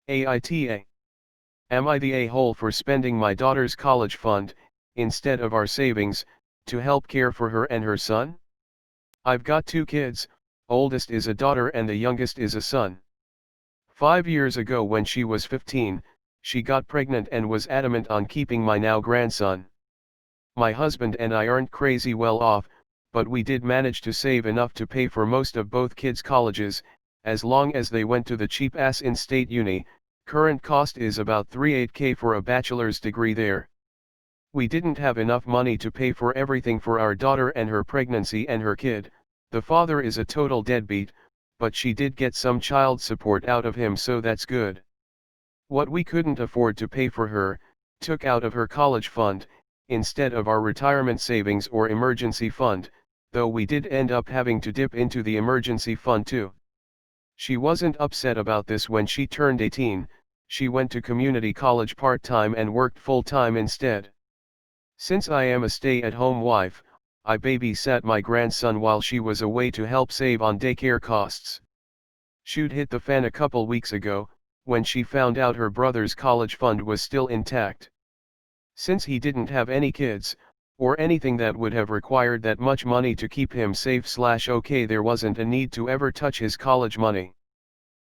AITA. Am I the a-hole for spending my daughter's college fund, instead of our savings, to help care for her and her son? I've got 2 kids, oldest is a daughter and the youngest is a son. 5 years ago when she was 15, she got pregnant and was adamant on keeping my now grandson. My husband and I aren't crazy well off, but we did manage to save enough to pay for most of both kids' colleges, as long as they went to the cheap-ass in-state uni. Current cost is about 38K for a bachelor's degree there. We didn't have enough money to pay for everything for our daughter and her pregnancy and her kid. The father is a total deadbeat, but she did get some child support out of him, so that's good. What we couldn't afford to pay for her, took out of her college fund, instead of our retirement savings or emergency fund, though we did end up having to dip into the emergency fund too. She wasn't upset about this when she turned 18, she went to community college part-time and worked full-time instead. Since I am a stay-at-home wife, I babysat my grandson while she was away to help save on daycare costs. Shoot hit the fan a couple weeks ago, when she found out her brother's college fund was still intact. Since he didn't have any kids, or anything that would have required that much money to keep him safe/okay, there wasn't a need to ever touch his college money.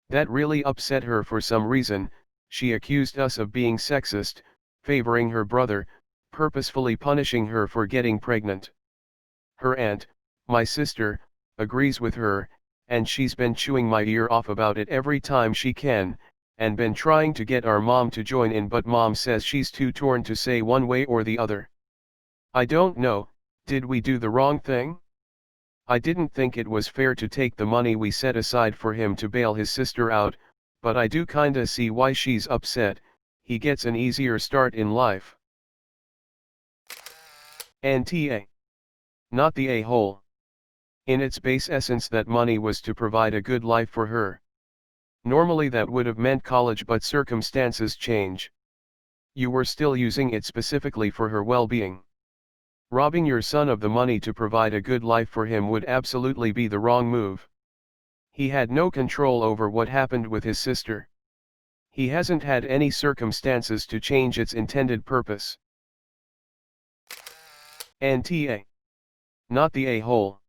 That really upset her for some reason. She accused us of being sexist, favoring her brother, purposefully punishing her for getting pregnant. Her aunt, my sister, agrees with her, and she's been chewing my ear off about it every time she can, and been trying to get our mom to join in, but mom says she's too torn to say one way or the other. I don't know, did we do the wrong thing? I didn't think it was fair to take the money we set aside for him to bail his sister out, but I do kinda see why she's upset. He gets an easier start in life. AITA. Not the a-hole. In its base essence, that money was to provide a good life for her. Normally that would have meant college, but circumstances change. You were still using it specifically for her well-being. Robbing your son of the money to provide a good life for him would absolutely be the wrong move. He had no control over what happened with his sister. He hasn't had any circumstances to change its intended purpose. AITA. Not the a-hole.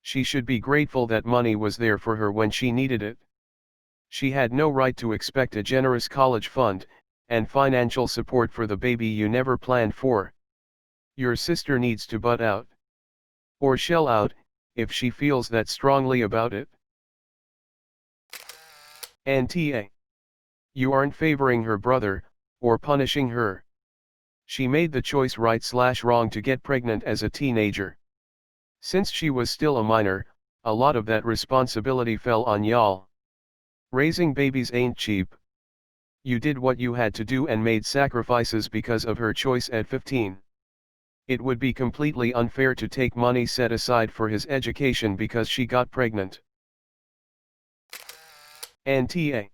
She should be grateful that money was there for her when she needed it. She had no right to expect a generous college fund, and financial support for the baby you never planned for. Your sister needs to butt out. Or shell out, if she feels that strongly about it. AITA. You aren't favoring her brother, or punishing her. She made the choice right/wrong to get pregnant as a teenager. Since she was still a minor, a lot of that responsibility fell on y'all. Raising babies ain't cheap. You did what you had to do and made sacrifices because of her choice at 15. It would be completely unfair to take money set aside for his education because she got pregnant. AITA.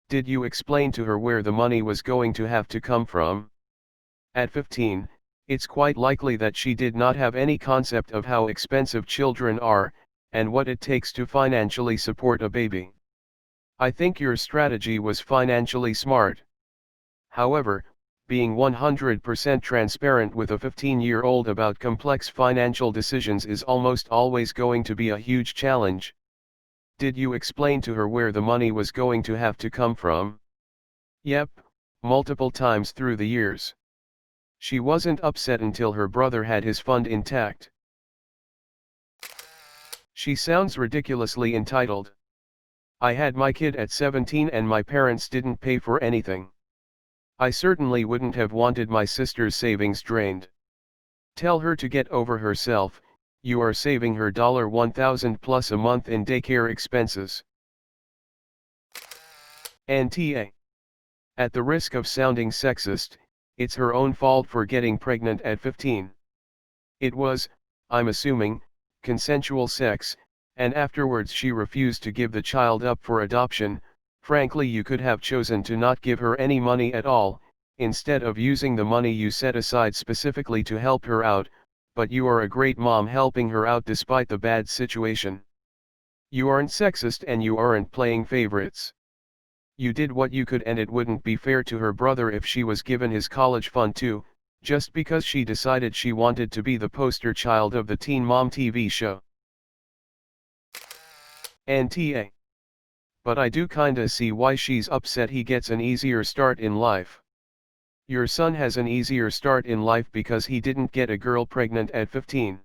Did you explain to her where the money was going to have to come from? At 15, it's quite likely that she did not have any concept of how expensive children are, and what it takes to financially support a baby. I think your strategy was financially smart. However, being 100% transparent with a 15-year-old about complex financial decisions is almost always going to be a huge challenge. Did you explain to her where the money was going to have to come from? Yep, multiple times through the years. She wasn't upset until her brother had his fund intact. She sounds ridiculously entitled. I had my kid at 17 and my parents didn't pay for anything. I certainly wouldn't have wanted my sister's savings drained. Tell her to get over herself. You are saving her $1,000 plus a month in daycare expenses. AITA. At the risk of sounding sexist, it's her own fault for getting pregnant at 15. It was, I'm assuming, consensual sex, and afterwards she refused to give the child up for adoption. Frankly, you could have chosen to not give her any money at all, instead of using the money you set aside specifically to help her out, but you are a great mom helping her out despite the bad situation. You aren't sexist and you aren't playing favorites. You did what you could, and it wouldn't be fair to her brother if she was given his college fund too, just because she decided she wanted to be the poster child of the Teen Mom TV show. NTA. But I do kinda see why she's upset. He gets an easier start in life. Your son has an easier start in life because he didn't get a girl pregnant at 15.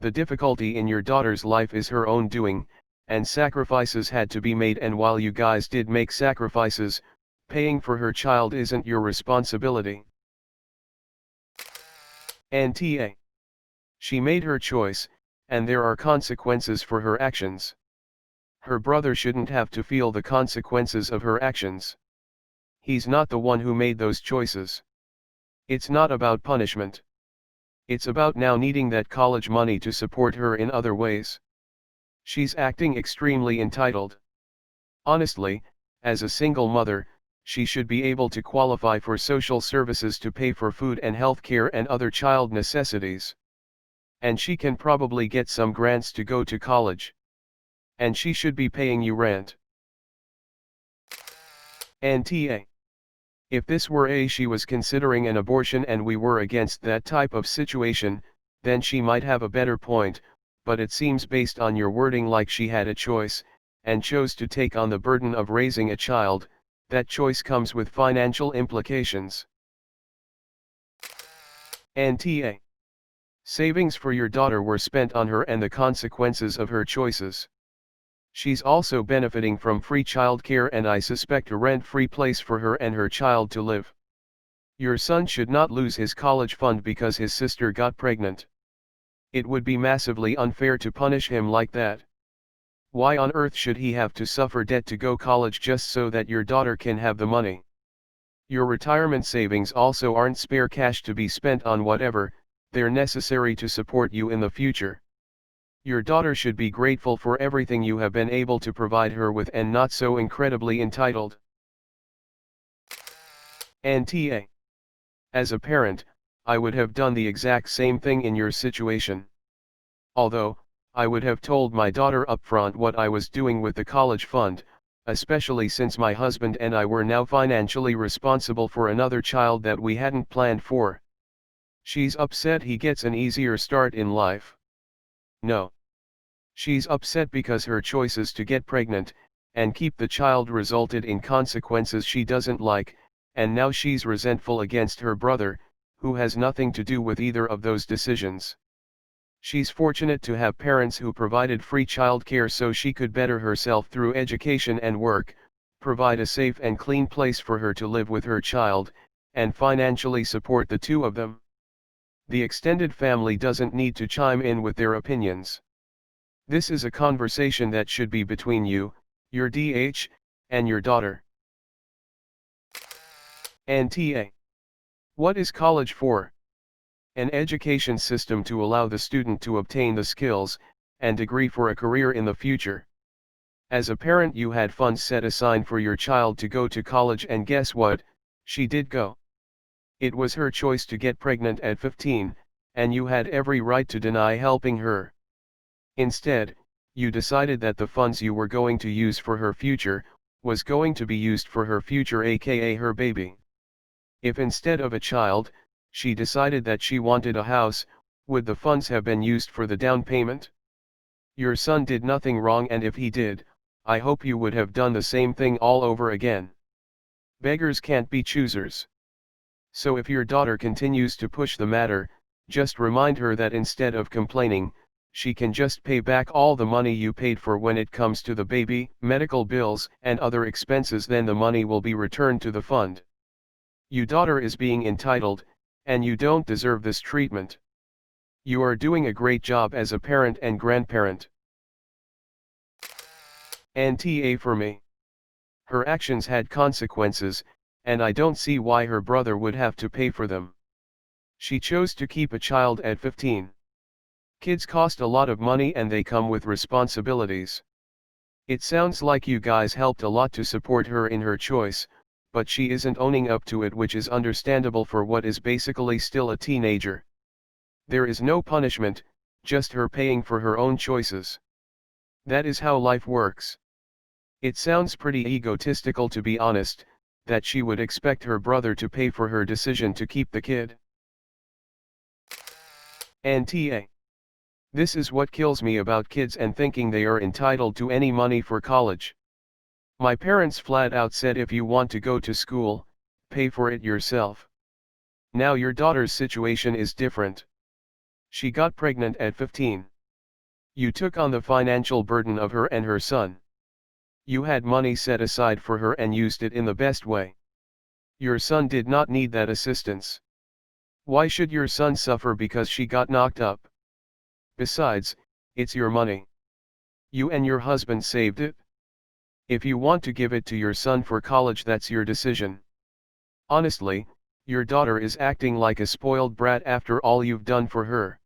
The difficulty in your daughter's life is her own doing, and sacrifices had to be made, and while you guys did make sacrifices, paying for her child isn't your responsibility. NTA. She made her choice, and there are consequences for her actions. Her brother shouldn't have to feel the consequences of her actions. He's not the one who made those choices. It's not about punishment. It's about now needing that college money to support her in other ways. She's acting extremely entitled. Honestly, as a single mother, she should be able to qualify for social services to pay for food and health care and other child necessities. And she can probably get some grants to go to college. And she should be paying you rent. NTA. If this were she was considering an abortion and we were against that type of situation, then she might have a better point, but it seems based on your wording like she had a choice, and chose to take on the burden of raising a child. That choice comes with financial implications. NTA. Savings for your daughter were spent on her and the consequences of her choices. She's also benefiting from free childcare and I suspect a rent-free place for her and her child to live. Your son should not lose his college fund because his sister got pregnant. It would be massively unfair to punish him like that. Why on earth should he have to suffer debt to go college just so that your daughter can have the money? Your retirement savings also aren't spare cash to be spent on whatever, they're necessary to support you in the future. Your daughter should be grateful for everything you have been able to provide her with and not so incredibly entitled. NTA. As a parent, I would have done the exact same thing in your situation. Although, I would have told my daughter upfront what I was doing with the college fund, especially since my husband and I were now financially responsible for another child that we hadn't planned for. She's upset he gets an easier start in life. No. She's upset because her choices to get pregnant and keep the child resulted in consequences she doesn't like, and now she's resentful against her brother, who has nothing to do with either of those decisions. She's fortunate to have parents who provided free childcare so she could better herself through education and work, provide a safe and clean place for her to live with her child, and financially support the two of them. The extended family doesn't need to chime in with their opinions. This is a conversation that should be between you, your DH, and your daughter. NTA. What is college for? An education system to allow the student to obtain the skills and degree for a career in the future. As a parent, you had funds set aside for your child to go to college, and guess what? She did go. It was her choice to get pregnant at 15, and you had every right to deny helping her. Instead, you decided that the funds you were going to use for her future was going to be used for her future, aka her baby. If instead of a child, she decided that she wanted a house, would the funds have been used for the down payment? Your son did nothing wrong, and if he did, I hope you would have done the same thing all over again. Beggars can't be choosers. So if your daughter continues to push the matter, just remind her that instead of complaining, she can just pay back all the money you paid for when it comes to the baby, medical bills, and other expenses. Then the money will be returned to the fund. Your daughter is being entitled, and you don't deserve this treatment. You are doing a great job as a parent and grandparent. NTA for me. Her actions had consequences, and I don't see why her brother would have to pay for them. She chose to keep a child at 15. Kids cost a lot of money and they come with responsibilities. It sounds like you guys helped a lot to support her in her choice, but she isn't owning up to it, which is understandable for what is basically still a teenager. There is no punishment, just her paying for her own choices. That is how life works. It sounds pretty egotistical, to be honest, that she would expect her brother to pay for her decision to keep the kid. NTA. This is what kills me about kids and thinking they are entitled to any money for college. My parents flat out said, if you want to go to school, pay for it yourself. Now your daughter's situation is different. She got pregnant at 15. You took on the financial burden of her and her son. You had money set aside for her and used it in the best way. Your son did not need that assistance. Why should your son suffer because she got knocked up? Besides, it's your money. You and your husband saved it. If you want to give it to your son for college, that's your decision. Honestly, your daughter is acting like a spoiled brat after all you've done for her.